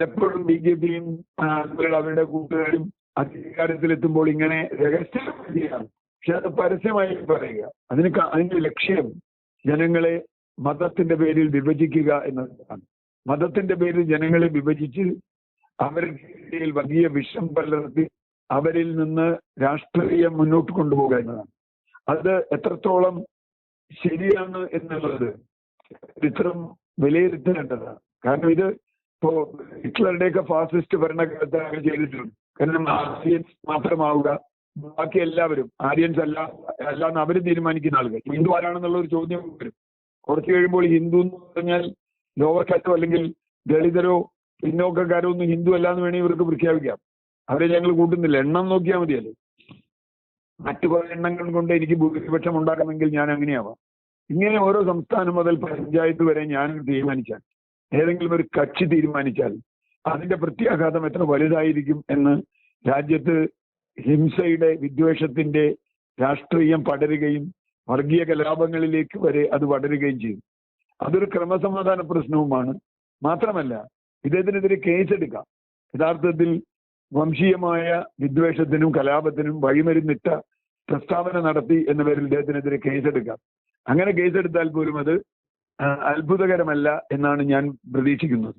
എപ്പോഴും BJPയും അവരുടെ കൂട്ടുകാരും അധികാരത്തിലെത്തുമ്പോൾ ഇങ്ങനെ രഹസ്യമാണ്, പക്ഷെ അത് പരസ്യമായി പറയുക. അതിന്റെ ലക്ഷ്യം ജനങ്ങളെ മതത്തിന്റെ പേരിൽ വിഭജിക്കുക എന്നതാണ്. മതത്തിന്റെ പേരിൽ ജനങ്ങളെ വിഭജിച്ച് അവരുടെ വലിയ വിഷം പലർത്തി അവരിൽ നിന്ന് രാഷ്ട്രീയം മുന്നോട്ട് കൊണ്ടുപോകുക എന്നതാണ്. അത് എത്രത്തോളം ശരിയാണ് എന്നുള്ളത് ചരിത്രം വിലയിരുത്തേണ്ടതാണ്. കാരണം ഇത് ഇപ്പോ ഹിറ്റ്ലറുടെയൊക്കെ ഫാസിസ്റ്റ് ഭരണകാലത്ത് അങ്ങനെ ചെയ്തിട്ടുണ്ട്. കാരണം ആര്യൻസ് മാത്രമാവുക, ബാക്കി എല്ലാവരും ആര്യൻസ് അല്ലാന്ന് അവർ തീരുമാനിക്കുന്ന ആളുകൾ. ഹിന്ദു ആരാണെന്നുള്ള ഒരു ചോദ്യം വരും. കുറച്ച് കഴിയുമ്പോൾ ഹിന്ദു എന്ന് പറഞ്ഞാൽ ലോവർ കാറ്റോ അല്ലെങ്കിൽ ദളിതരോ പിന്നോക്കക്കാരോ ഒന്നും ഹിന്ദു അല്ലാന്ന് വേണമെങ്കിൽ ഇവർക്ക് പ്രഖ്യാപിക്കാം. അവരെ ഞങ്ങൾ കൂട്ടുന്നില്ല. എണ്ണം നോക്കിയാൽ മതിയല്ലോ. മറ്റു കുറെ എണ്ണങ്ങൾ കൊണ്ട് എനിക്ക് ഭൂരിപക്ഷം ഉണ്ടാക്കണമെങ്കിൽ ഞാൻ അങ്ങനെയാവാം. ഇങ്ങനെ ഓരോ സംസ്ഥാനം മുതൽ പഞ്ചായത്ത് വരെ ഞാൻ തീരുമാനിച്ചാൽ, ഏതെങ്കിലും ഒരു കക്ഷി തീരുമാനിച്ചാൽ അതിന്റെ പ്രത്യാഘാതം എത്ര വലുതായിരിക്കും എന്ന് രാജ്യത്ത് ഹിംസയുടെ വിദ്വേഷത്തിന്റെ രാഷ്ട്രീയം പടരുകയും വർഗീയ കലാപങ്ങളിലേക്ക് വരെ അത് പടരുകയും ചെയ്യും. അതൊരു ക്രമസമാധാന പ്രശ്നവുമാണ്. മാത്രമല്ല, ഇദ്ദേഹത്തിനെതിരെ കേസെടുക്കാം. യഥാർത്ഥത്തിൽ വംശീയമായ വിദ്വേഷത്തിനും കലാപത്തിനും വഴിമരുന്നിട്ട പ്രസ്താവന നടത്തി എന്ന പേരിൽ ഇദ്ദേഹത്തിനെതിരെ കേസെടുക്കാം. അങ്ങനെ കേസെടുത്താൽ പോലും അത് അത്ഭുതകരമല്ല എന്നാണ് ഞാൻ പ്രതീക്ഷിക്കുന്നത്.